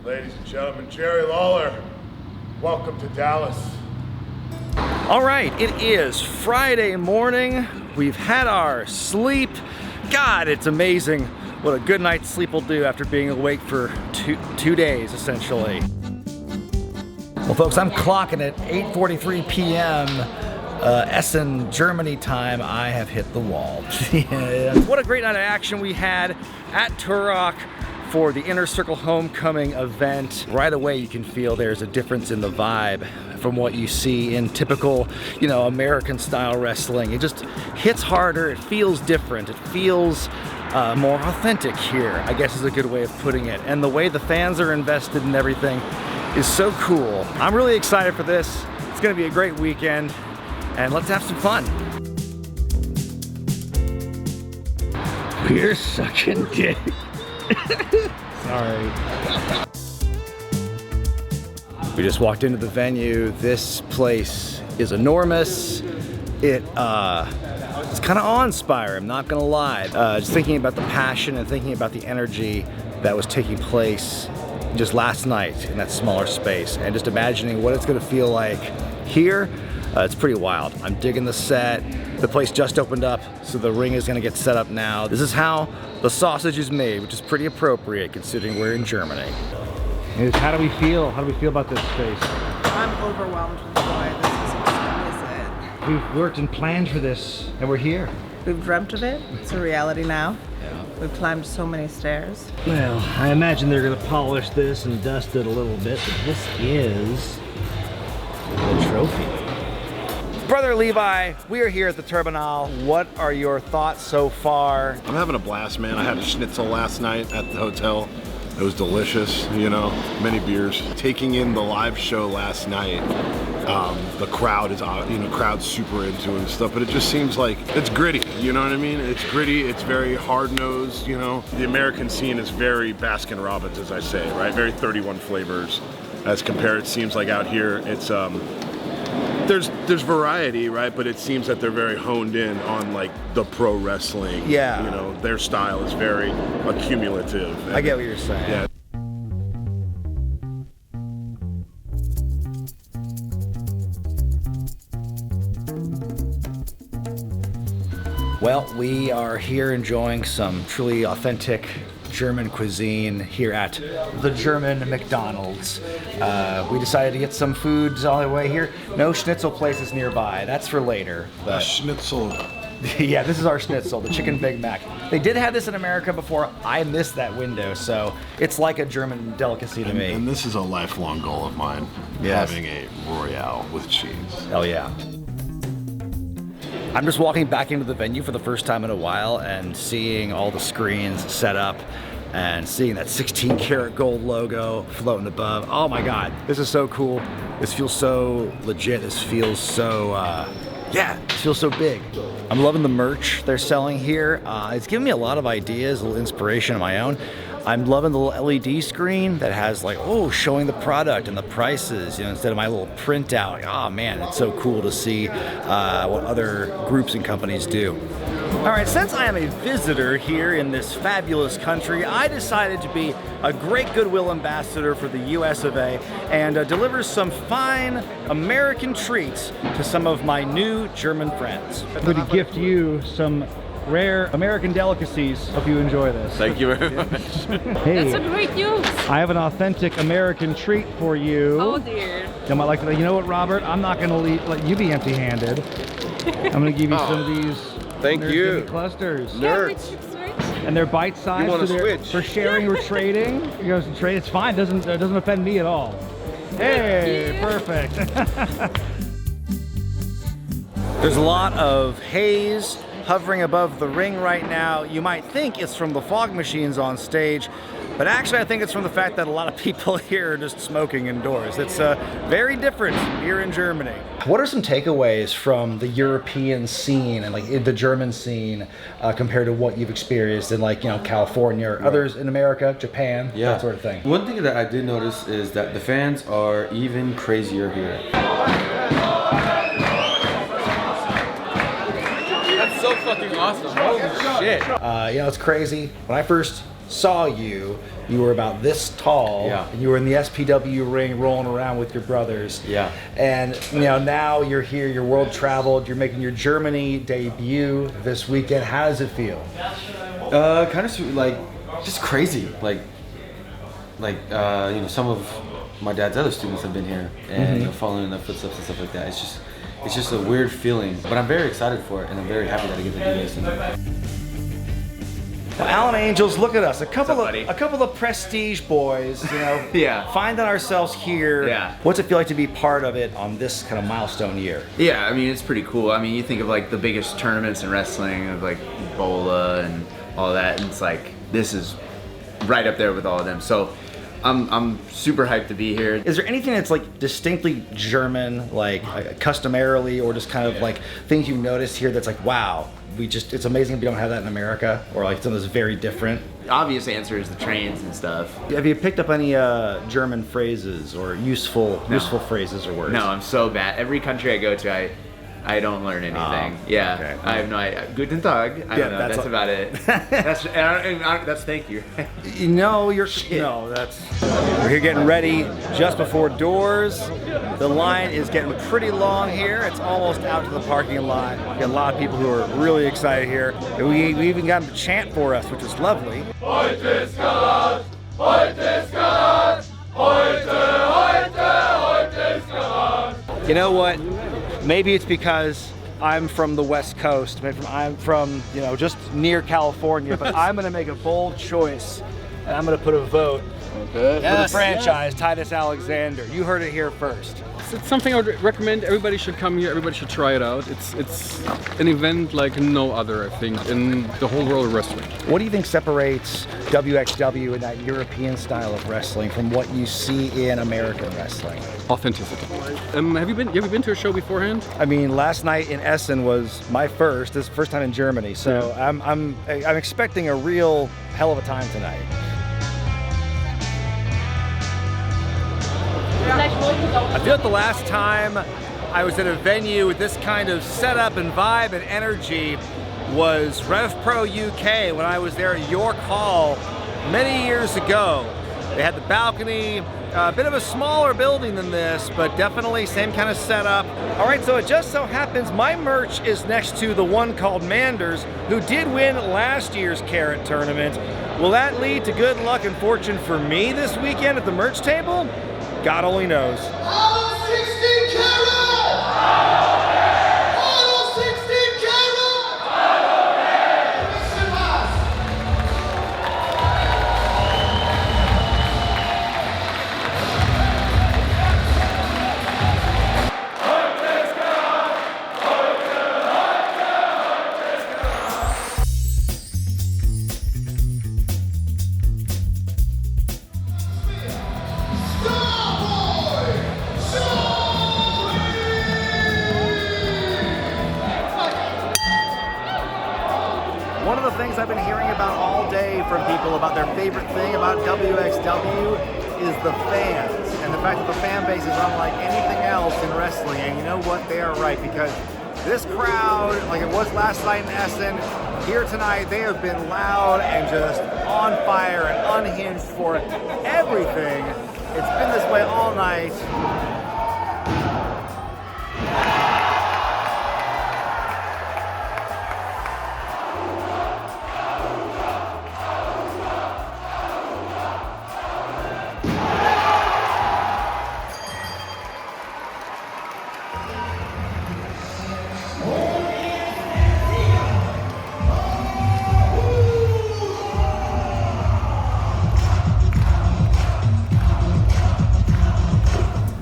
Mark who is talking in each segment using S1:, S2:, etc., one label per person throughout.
S1: Ladies and gentlemen, Jerry Lawler, welcome to Dallas.
S2: All right, it is Friday morning. We've had our sleep. God, it's amazing what a good night's sleep will do after being awake for two days, essentially. Well, folks, I'm clocking at 8:43 p.m. Essen, Germany time. I have hit the wall. Yeah. What a great night of action we had at Turok for the Inner Circle Homecoming event. Right away you can feel there's a difference in the vibe from what you see in typical, American style wrestling. It just hits harder, it feels different, it feels more authentic here, I guess is a good way of putting it. And the way the fans are invested in everything is so cool. I'm really excited for this. It's gonna be a great weekend, and let's have some fun. We're sucking dick. Sorry. We just walked into the venue. This place is enormous. It's kind of awe-inspiring, I'm not gonna lie. Just thinking about the passion and thinking about the energy that was taking place just last night in that smaller space, and just imagining what it's gonna feel like here, it's pretty wild. I'm digging the set. The place just opened up, so the ring is gonna get set up now. This is how the sausage is made, which is pretty appropriate considering we're in Germany. How do we feel? How do we feel about this space?
S3: I'm overwhelmed with joy. This is exquisite.
S2: We've worked and planned for this, and we're here.
S3: We've dreamt of it. It's a reality now. Yeah. We've climbed so many stairs.
S2: Well, I imagine they're gonna polish this and dust it a little bit, but this is the trophy. Brother Levi, we are here at the Terminal. What are your thoughts so far?
S1: I'm having a blast, man. I had a schnitzel last night at the hotel. It was delicious, many beers. Taking in the live show last night, the crowd is, crowd's super into it and stuff, but it just seems like it's gritty, you know what I mean? It's gritty, it's very hard-nosed, The American scene is very Baskin-Robbins, as I say, right? Very 31 flavors as compared, it seems like out here, it's, there's variety, right? But it seems that they're very honed in on like the pro wrestling.
S2: Yeah.
S1: Their style is very accumulative.
S2: I get what you're saying.
S1: Yeah.
S2: Well, we are here enjoying some truly authentic German cuisine here at the German McDonald's. We decided to get some food on the way here. No schnitzel places nearby. That's for later.
S1: But schnitzel.
S2: Yeah, this is our schnitzel, the chicken Big Mac. They did have this in America before. I missed that window, so it's like a German delicacy to me.
S1: And this is a lifelong goal of mine, having a Royale with cheese.
S2: Hell yeah. I'm just walking back into the venue for the first time in a while and seeing all the screens set up and seeing that 16 karat gold logo floating above. Oh my God, this is so cool. This feels so legit. This feels so, it feels so big. I'm loving the merch they're selling here. It's giving me a lot of ideas, a little inspiration of my own. I'm loving the little LED screen that has showing the product and the prices, instead of my little printout. Oh man, it's so cool to see what other groups and companies do. All right, since I am a visitor here in this fabulous country, I decided to be a great goodwill ambassador for the US of A and deliver some fine American treats to some of my new German friends. I'm going to gift you some rare American delicacies. Hope you enjoy this.
S4: Thank you very much.
S2: Hey,
S5: that's a great news.
S2: I have an authentic American treat for you.
S5: Oh dear.
S2: You might like to. You know what, Robert? I'm not going to let you be empty-handed. I'm going to give you some of these.
S4: Thank you.
S2: Clusters.
S4: Nerds.
S2: And they're bite-sized.
S4: You want to switch?
S2: For sharing or trading. You guys can trade. It's fine. Doesn't offend me at all. Hey, perfect. There's a lot of haze hovering above the ring right now. You might think it's from the fog machines on stage, but actually I think it's from the fact that a lot of people here are just smoking indoors. It's very different here in Germany. What are some takeaways from the European scene and the German scene compared to what you've experienced in California or others in America, Japan, that sort of thing?
S4: One thing that I did notice is that the fans are even crazier here.
S6: So fucking awesome. Holy shit.
S2: It's crazy. When I first saw you, you were about this tall.
S4: Yeah.
S2: And you were in the SPW ring rolling around with your brothers.
S4: Yeah.
S2: And you know, now you're here, you're world traveled, you're making your Germany debut this weekend. How does it feel?
S4: Kind of like just crazy. Like you know, some of my dad's other students have been here and you know, following in their footsteps and stuff like that. It's just a weird feeling, but I'm very excited for it and I'm very happy that I get to do this.
S2: Well, Allen Angels, look at us. A couple of prestige boys, you know,
S5: Yeah.
S2: finding ourselves here.
S5: Yeah.
S2: What's it feel like to be part of it on this kind of milestone year?
S5: Yeah, I mean, it's pretty cool. I mean, you think of like the biggest tournaments in wrestling, of like Ebola and all that, and it's like, this is right up there with all of them. So I'm super hyped to be here.
S2: Is there anything that's like distinctly German, like customarily, or just kind of like things you notice here that's like, wow, it's amazing we don't have that in America, or like something that's very different?
S5: The obvious answer is the trains and stuff.
S2: Have you picked up any German phrases or useful phrases or words?
S5: No, I'm so bad. Every country I go to, I don't learn anything. Yeah,
S2: okay.
S5: I have no idea. Guten Tag. I don't know. That's about it. That's thank you.
S2: No, we're here getting ready just before doors. The line is getting pretty long here. It's almost out to the parking lot. We got a lot of people who are really excited here. And we even got them to chant for us, which is lovely.
S6: Heute ist CARAT! Heute ist CARAT! Heute ist CARAT!
S2: You know what? Maybe it's because I'm from the West Coast. Maybe I'm from, you know, just near California, but I'm gonna make a bold choice and I'm gonna put a vote for the franchise, Titus Alexander. You heard it here first.
S7: It's something I would recommend. Everybody should come here. Everybody should try it out. It's an event like no other, I think, in the whole world of wrestling.
S2: What do you think separates wXw and that European style of wrestling from what you see in American wrestling?
S7: Authenticity. Have you been to a show beforehand?
S2: I mean, last night in Essen was my first. This is the first time in Germany, so I'm expecting a real hell of a time tonight. I feel like the last time I was at a venue with this kind of setup and vibe and energy was Rev Pro UK when I was there at York Hall many years ago. They had the balcony, a bit of a smaller building than this, but definitely same kind of setup. All right, so it just so happens my merch is next to the one called Manders, who did win last year's CARAT tournament. Will that lead to good luck and fortune for me this weekend at the merch table? God only knows.
S6: 16 carat! 16
S2: One of the things I've been hearing about all day from people about their favorite thing about wXw is the fans, and the fact that the fan base is unlike anything else in wrestling. And you know what? They are right, because this crowd, like it was last night in Essen, here tonight they have been loud and just on fire and unhinged for everything. It's been this way all night.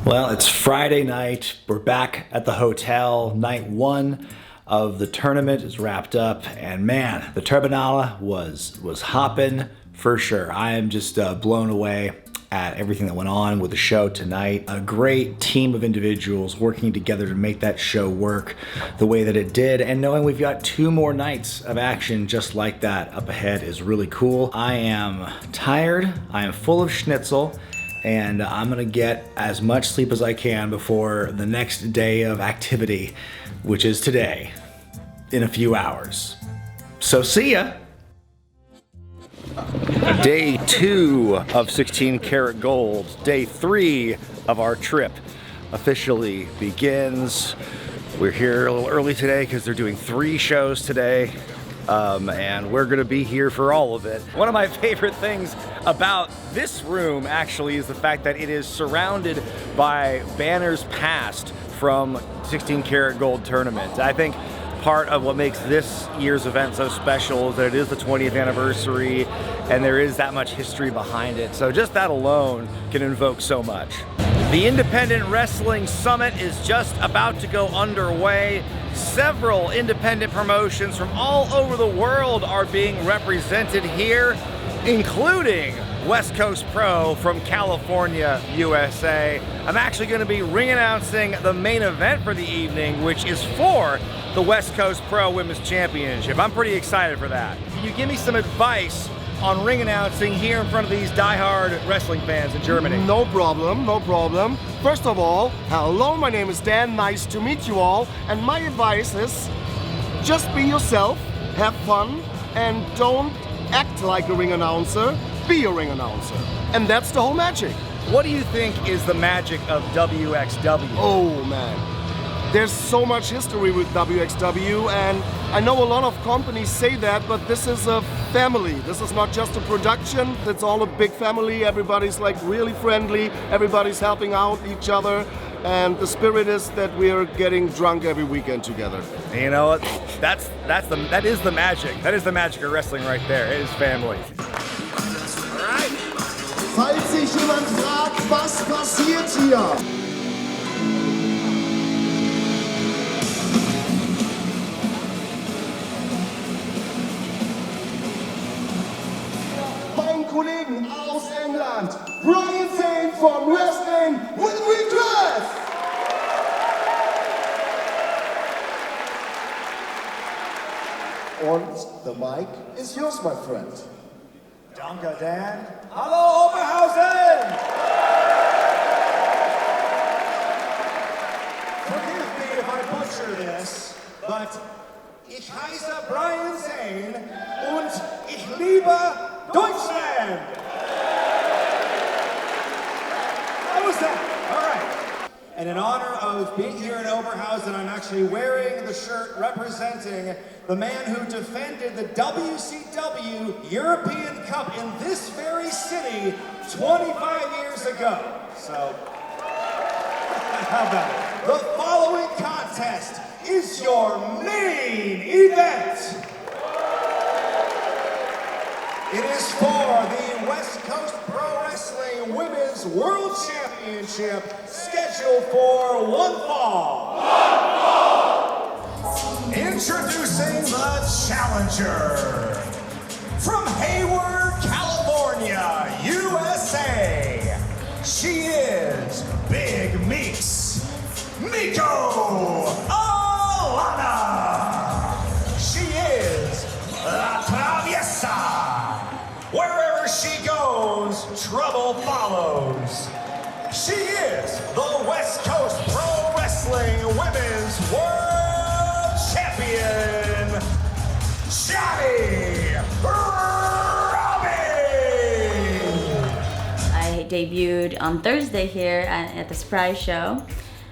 S2: Well, it's Friday night. We're back at the hotel. Night one of the tournament is wrapped up, and man, the Turbinale was hopping for sure. I am just blown away at everything that went on with the show tonight. A great team of individuals working together to make that show work the way that it did, and knowing we've got 2 more nights of action just like that up ahead is really cool. I am tired, I am full of schnitzel, and I'm gonna get as much sleep as I can before the next day of activity, which is today, in a few hours. So see ya! Day 2 of 16 Karat Gold. Day 3 of our trip officially begins. We're here a little early today because they're doing 3 shows today. And we're gonna be here for all of it. One of my favorite things about this room actually is the fact that it is surrounded by banners past from 16 Karat Gold Tournament. I think part of what makes this year's event so special is that it is the 20th anniversary and there is that much history behind it. So just that alone can invoke so much. The Independent Wrestling Summit is just about to go underway. Several independent promotions from all over the world are being represented here, including West Coast Pro from California, USA. I'm actually going to be ring announcing the main event for the evening, which is for the West Coast Pro Women's Championship. I'm pretty excited for that. Can you give me some advice on ring announcing here in front of these diehard wrestling fans in Germany?
S8: No problem, no problem. First of all, hello, my name is Dan, nice to meet you all, and my advice is just be yourself, have fun, and don't act like a ring announcer, be a ring announcer. And that's the whole magic.
S2: What do you think is the magic of wXw?
S8: Oh man, there's so much history with wXw, and I know a lot of companies say that, but this is a family. This is not just a production, it's all a big family. Everybody's like really friendly, everybody's helping out each other, and the spirit is that we are getting drunk every weekend together.
S2: And you know what? That is the magic. That is the magic of wrestling right there. It is family.
S9: Falls sich jemand fragt, was passiert hier? Mein Kollegen aus England, Brian Zane von Wrestling with Regret! Und the mic is yours, my friend.
S10: Danke, Dan. Hallo, Oberhausen! Forgive me if I butcher this, but ich heiße Brian Zane und ich liebe Deutschland! How was that? All right. And in honor of being here in Oberhausen, I'm actually wearing the shirt representing the man who defended the WCW European Cup in this very city 25 years ago. So, how about it? The following contest is your main event. It is for the West Coast Pro Wrestling Women's World Championship, scheduled for one fall. Introducing the challenger from Hayward, California, USA. She is Big Meeks, Miko Alana. She is La Traviesa. Wherever she goes, trouble follows. She is the West Coast Pro Wrestling Women's World Champion, Johnny Robbie!
S11: I debuted on Thursday here at the Surprise Show,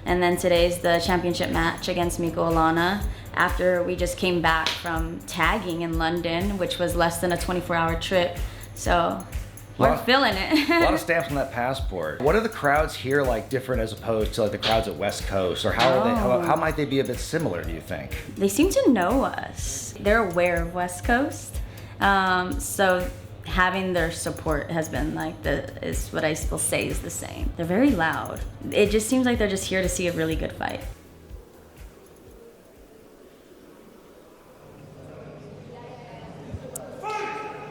S11: and then today's the championship match against Miko Alana after we just came back from tagging in London, which was less than a 24-hour trip. So we're feeling it.
S2: A lot of stamps on that passport. What are the crowds here like different as opposed to like the crowds at West Coast, or how are they? How might they be a bit similar? Do you think?
S11: They seem to know us. They're aware of West Coast, so having their support has been like is what I will say is the same. They're very loud. It just seems like they're just here to see a really good fight.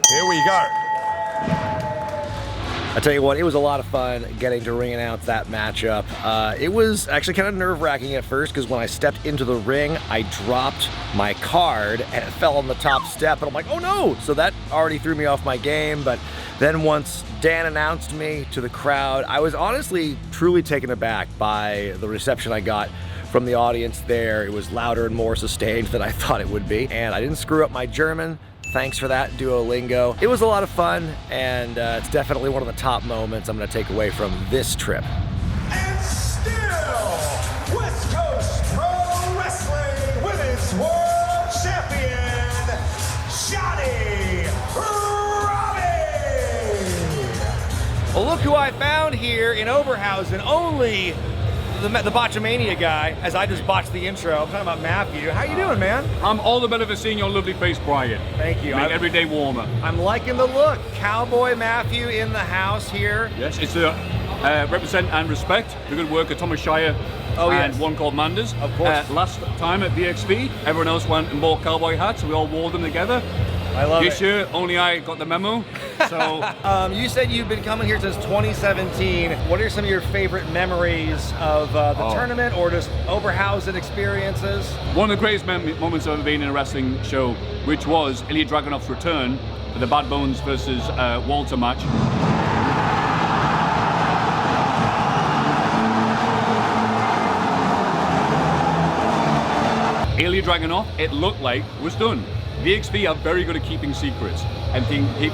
S1: Here we go.
S2: I tell you what, it was a lot of fun getting to ring announce that matchup. It was actually kind of nerve-wracking at first because when I stepped into the ring, I dropped my card and it fell on the top step, and I'm like, oh no! So that already threw me off my game, but then once Dan announced me to the crowd, I was honestly truly taken aback by the reception I got from the audience there. It was louder and more sustained than I thought it would be, and I didn't screw up my German. Thanks for that, Duolingo. It was a lot of fun, and it's definitely one of the top moments I'm going to take away from this trip.
S10: And still, West Coast Pro Wrestling Women's World Champion, Johnny Robbie.
S2: Well, look who I found here in Oberhausen. Only the Botchamania guy, as I just botched the intro. I'm talking about Maffew. How you doing, man?
S12: I'm all the better for seeing your lovely face, Brian.
S2: Thank you.
S12: Make every day warmer.
S2: I'm liking the look. Cowboy Maffew in the house here.
S12: Yes, it's a represent and respect the good work of Thomas Shire and one called Manders.
S2: Of course.
S12: Last time at wXw, everyone else went and bought cowboy hats, so we all wore them together.
S2: I love
S12: this year, only I got the memo. So,
S2: you said you've been coming here since 2017. What are some of your favorite memories of the tournament or just Oberhausen experiences?
S12: One of the greatest moments I've ever been in a wrestling show, which was Ilya Dragunov's return for the Bad Bones versus Walter match. Ilya Dragunov, it looked like, was done. wXw are very good at keeping secrets and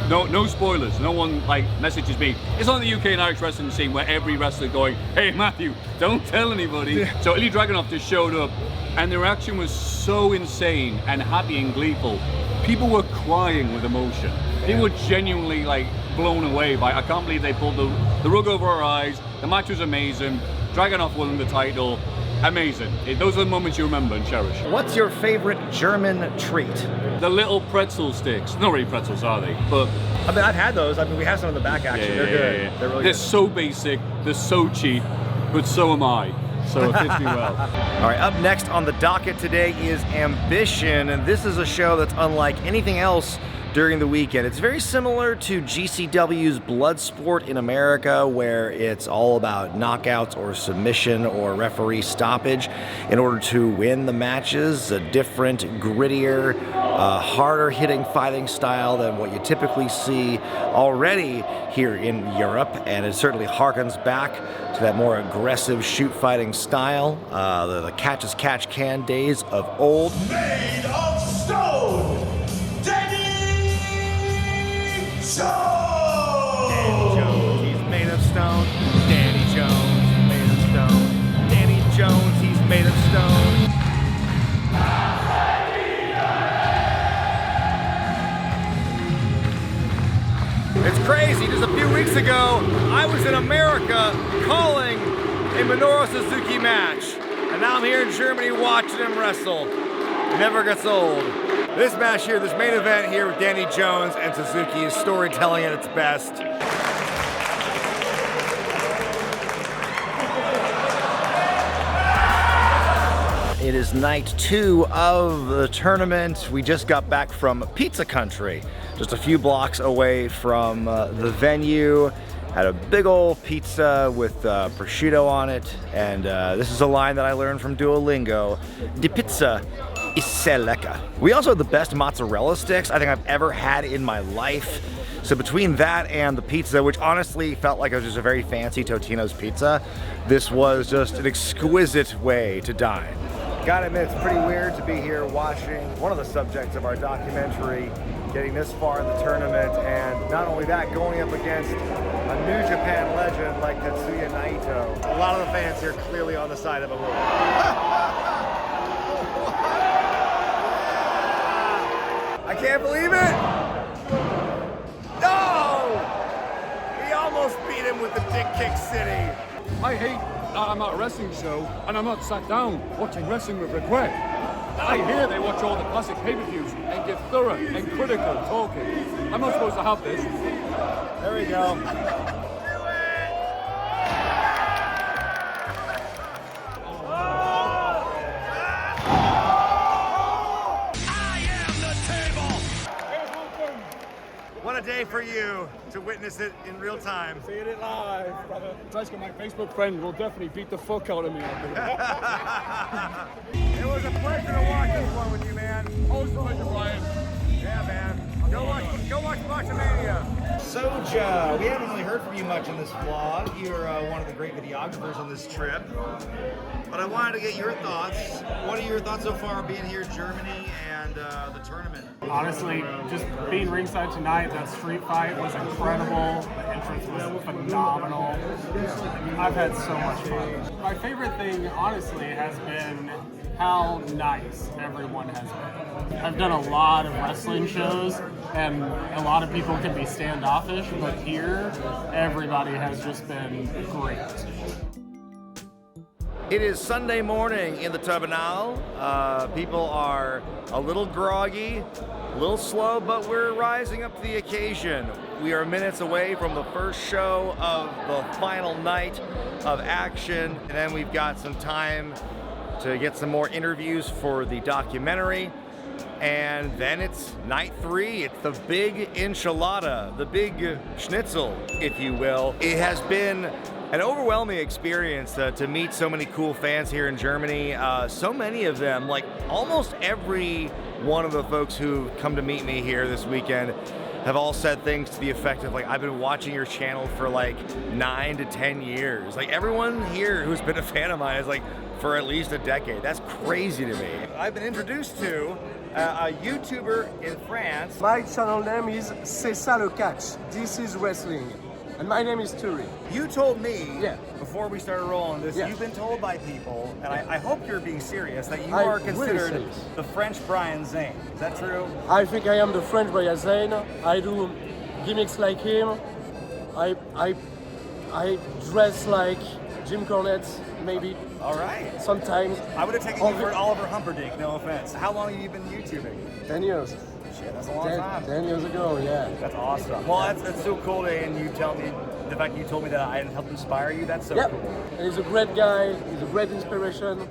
S12: no spoilers. No one like messages me. It's on the UK and Irish wrestling scene where every wrestler going, "Hey Maffew, don't tell anybody." So Ilya Dragunov just showed up, and the reaction was so insane and happy and gleeful. People were crying with emotion. They were genuinely like blown away by. I can't believe they pulled the rug over our eyes. The match was amazing. Dragunov won the title. Amazing. Those are the moments you remember and cherish.
S2: What's your favorite German treat?
S12: The little pretzel sticks. Not really pretzels, are they? But
S2: I mean, I've had those. I mean, we have some in the back, actually. They're good.
S12: Yeah.
S2: They're really
S12: They're
S2: good.
S12: so basic, they're so cheap, but so am I. So it fits me well.
S2: All right, up next on the docket today is Ambition, and this is a show that's unlike anything else during the weekend. It's very similar to GCW's Bloodsport in America, where it's all about knockouts or submission or referee stoppage in order to win the matches. A different, grittier, harder hitting fighting style than what you typically see already here in Europe, and it certainly harkens back to that more aggressive shoot fighting style, the catch as catch can days of old.
S10: Made of stone,
S2: Danny Jones, he's made of stone. Danny Jones, made of stone. Danny Jones, he's made of stone. It's crazy. Just a few weeks ago, I was in America calling a Minoru Suzuki match. And now I'm here in Germany watching him wrestle. Never gets old. This match here, this main event here with Danny Jones and Suzuki is storytelling at its best. It is night 2 of the tournament. We just got back from Pizza Country, just a few blocks away from the venue. Had a big old pizza with prosciutto on it, and this is a line that I learned from Duolingo. Die Pizza is sehr lecker. We also had the best mozzarella sticks I think I've ever had in my life. So between that and the pizza, which honestly felt like it was just a very fancy Totino's pizza, this was just an exquisite way to dine. Gotta admit, it's pretty weird to be here watching one of the subjects of our documentary getting this far in the tournament, and not only that, going up against a New Japan legend like Tetsuya Naito. A lot of the fans here clearly on the side of a wolf. I can't believe it! No! He almost beat him with the Dick Kick City.
S12: I hate that I'm at a wrestling show and I'm not sat down watching Wrestling with Regret. I hear they watch all the classic pay-per-views and give thorough and critical talking. I'm not supposed to have this.
S2: There we go. What a day for you to witness it in real time.
S12: Seeing it live, brother. Jessica, my Facebook friend, will definitely beat the fuck out of me.
S2: It was a pleasure to watch this one with you, man.
S12: Always a pleasure, Brian.
S2: Yeah, man. Go watch Botchamania.
S13: Soja, we haven't really heard from you much in this vlog. You're one of the great videographers on this trip. But I wanted to get your thoughts. What are your thoughts so far being here in Germany and the tournament?
S14: Honestly, just being ringside tonight, that street fight was incredible. The entrance was phenomenal. I've had so much fun. My favorite thing, honestly, has been how nice everyone has been. I've done a lot of wrestling shows, and a lot of people can be standoffish, but here, everybody has just been great.
S2: It is Sunday morning in the Terminal. People are a little groggy, a little slow, but we're rising up to the occasion. We are minutes away from the first show of the final night of action, and then we've got some time to get some more interviews for the documentary. And then it's night 3. It's the big enchilada, the big schnitzel, if you will. It has been an overwhelming experience to meet so many cool fans here in Germany. So many of them, like almost every one of the folks who come to meet me here this weekend have all said things to the effect of like, I've been watching your channel for like 9 to 10 years. Like everyone here who's been a fan of mine is like, for at least a decade. That's crazy to me. I've been introduced to a YouTuber in France.
S8: My channel name is C'est ça le catch. This is wrestling. And my name is Turi.
S2: You told me before we started rolling this, you've been told by people, and I hope you're being serious, that you are considered
S8: really
S2: the French Brian Zane. Is that true?
S8: I think I am the French Brian Zane. I do gimmicks like him. I dress like Jim Cornette, maybe.
S2: All right.
S8: Sometimes.
S2: I would have taken you for Oliver Humperdinck, no offense. How long have you been YouTubing?
S8: 10 years.
S2: Shit, that's a long time.
S8: 10 years ago, yeah.
S2: That's awesome. Well, that's so cool to, and you tell me, the fact that you told me that I helped inspire you, that's so cool.
S8: And he's a great guy, he's a great inspiration,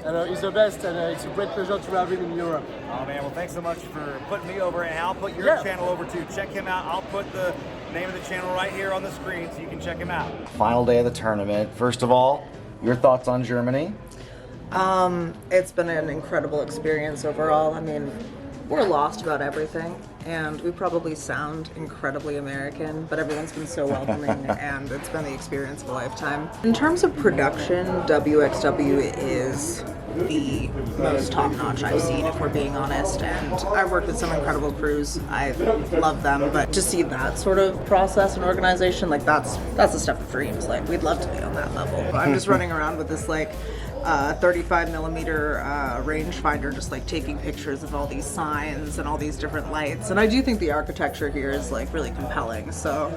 S8: and he's the best, and it's a great pleasure to have him in Europe.
S2: Oh man, well thanks so much for putting me over, and I'll put your channel over too. Check him out. I'll put the name of the channel right here on the screen so you can check him out. Final day of the tournament. First of all, your thoughts on Germany?
S3: It's been an incredible experience overall. I mean, we're lost about everything, and we probably sound incredibly American, but everyone's been so welcoming, and it's been the experience of a lifetime. In terms of production, wXw is the most top-notch I've seen, if we're being honest, and I've worked with some incredible crews. I love them, but to see that sort of process and organization, like that's the stuff of dreams. Like, we'd love to be on that level. I'm just running around with this like 35mm rangefinder, just like taking pictures of all these signs and all these different lights. And I do think the architecture here is like really compelling. So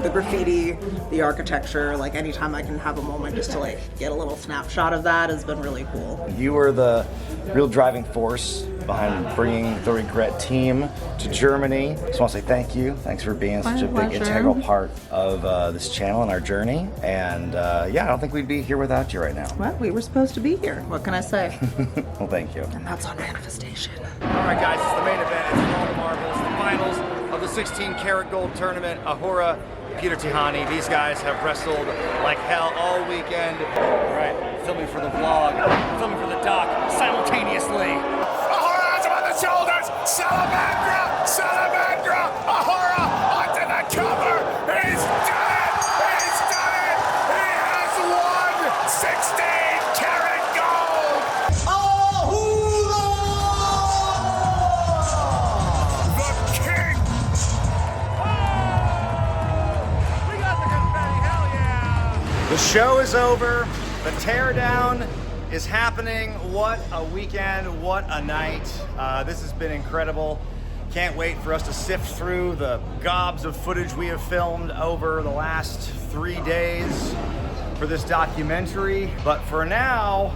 S3: the graffiti, the architecture, like anytime I can have a moment just to like get a little snapshot of that has been really cool.
S2: You were the real driving force behind bringing the Wregret team to Germany. Just want to say thank you. Thanks for being such a big integral part of this channel and our journey. And yeah, I don't think we'd be here without you right now.
S3: Well, we were supposed to be here. What can I say?
S2: Well, thank you.
S3: And that's on manifestation.
S2: All right, guys, it's the main event. It's all the marbles, the finals of the 16 Carat Gold Tournament. Ahura, Peter Tihani. These guys have wrestled like hell all weekend. All right, filming for the vlog, filming for the doc simultaneously.
S6: Ahura has him on the shoulders. Salamandra, Salamandra. Ahura onto the cover. He's done it. He's done it. He has won 16 Carat Gold. Ahura, the king.
S2: We got the confetti. Hell yeah! The show is over. The teardown is happening. What a weekend, what a night. This has been incredible. Can't wait for us to sift through the gobs of footage we have filmed over the last 3 days for this documentary. But for now,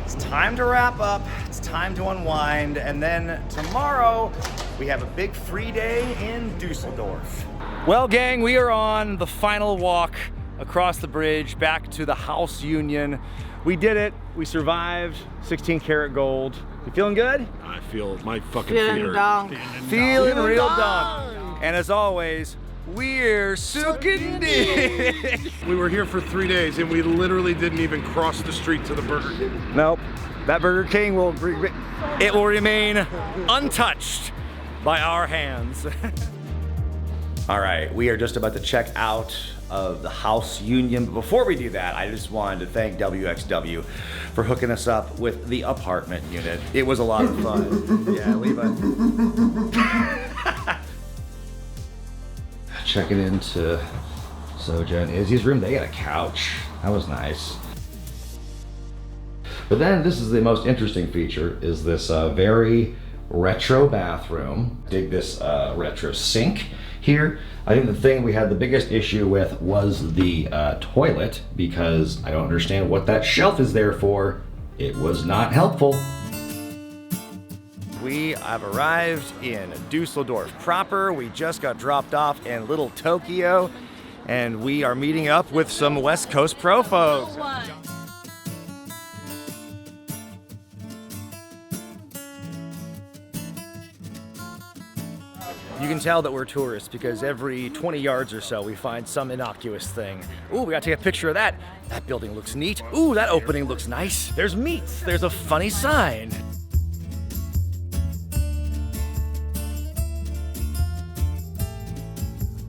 S2: it's time to wrap up. It's time to unwind. And then tomorrow, we have a big free day in Düsseldorf. Well, gang, we are on the final walk across the bridge back to the House Union. We did it. We survived 16 Carat Gold. You feeling good?
S1: I feel my fucking
S3: Feeling
S1: feet
S3: dunk.
S2: Feeling real dumb. And as always, we're sucking dick.
S1: We were here for 3 days and we literally didn't even cross the street to the Burger King.
S2: Nope. That Burger King will remain untouched by our hands. All right, we are just about to check out of the house union. But before we do that, I just wanted to thank wXw for hooking us up with the apartment unit. It was a lot of fun. Yeah, Levi. Checking into Soja and Izzy's room. They got a couch. That was nice. But then this is the most interesting feature, is this very retro bathroom. Dig this retro sink here. I think the thing we had the biggest issue with was the toilet, because I don't understand what that shelf is there for. It was not helpful. We have arrived in Düsseldorf proper. We just got dropped off in Little Tokyo, and we are meeting up with some West Coast pro folks. You can tell that we're tourists because every 20 yards or so we find some innocuous thing. Ooh, we gotta take a picture of that. That building looks neat. Ooh, that opening looks nice. There's meats. There's a funny sign.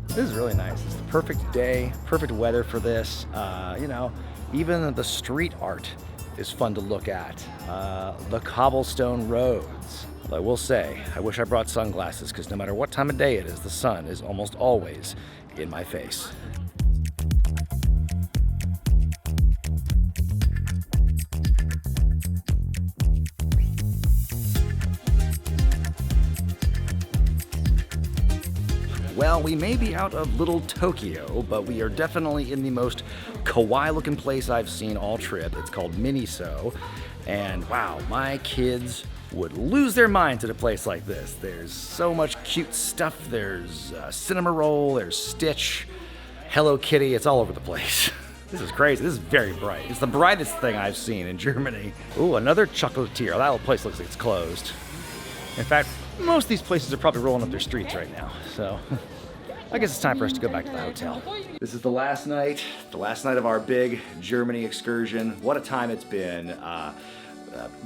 S2: This is really nice. It's the perfect day, perfect weather for this. You know, even the street art is fun to look at. The cobblestone roads. I will say, I wish I brought sunglasses, because no matter what time of day it is, the sun is almost always in my face. Well, we may be out of Little Tokyo, but we are definitely in the most kawaii-looking place I've seen all trip. It's called Miniso, and wow, my kids would lose their minds at a place like this. There's so much cute stuff. There's Cinema Roll, there's Stitch, Hello Kitty, it's all over the place. This is crazy. This is very bright. It's the brightest thing I've seen in Germany. Ooh, another chocolatier. That little place looks like it's closed. In fact, most of these places are probably rolling up their streets right now, so I guess it's time for us to go back to the hotel. This is the last night of our big Germany excursion. What a time it's been.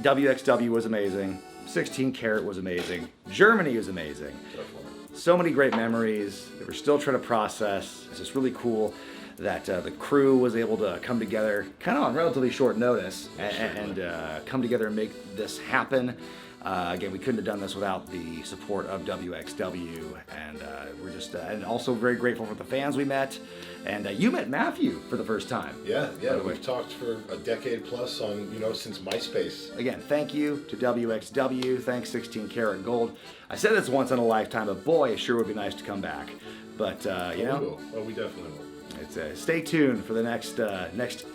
S2: wXw was amazing. 16 Carat was amazing. Germany was amazing. So many great memories that we're still trying to process. It's just really cool that the crew was able to come together kind of on relatively short notice and come together and make this happen. Again, we couldn't have done this without the support of wXw, and we're just and also very grateful for the fans we met. And you met Maffew for the first time.
S1: Yeah, we've talked for a decade plus on, since MySpace.
S2: Again, thank you to wXw. Thanks 16 Carat Gold. I said this once in a lifetime, but boy, it sure would be nice to come back. But
S1: we will. Well, we definitely will.
S2: Stay tuned for the next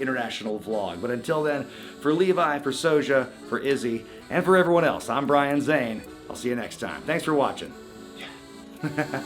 S2: international vlog. But until then, for Levi, for Soja, for Izzy, and for everyone else, I'm Brian Zane. I'll see you next time. Thanks for watching. Yeah.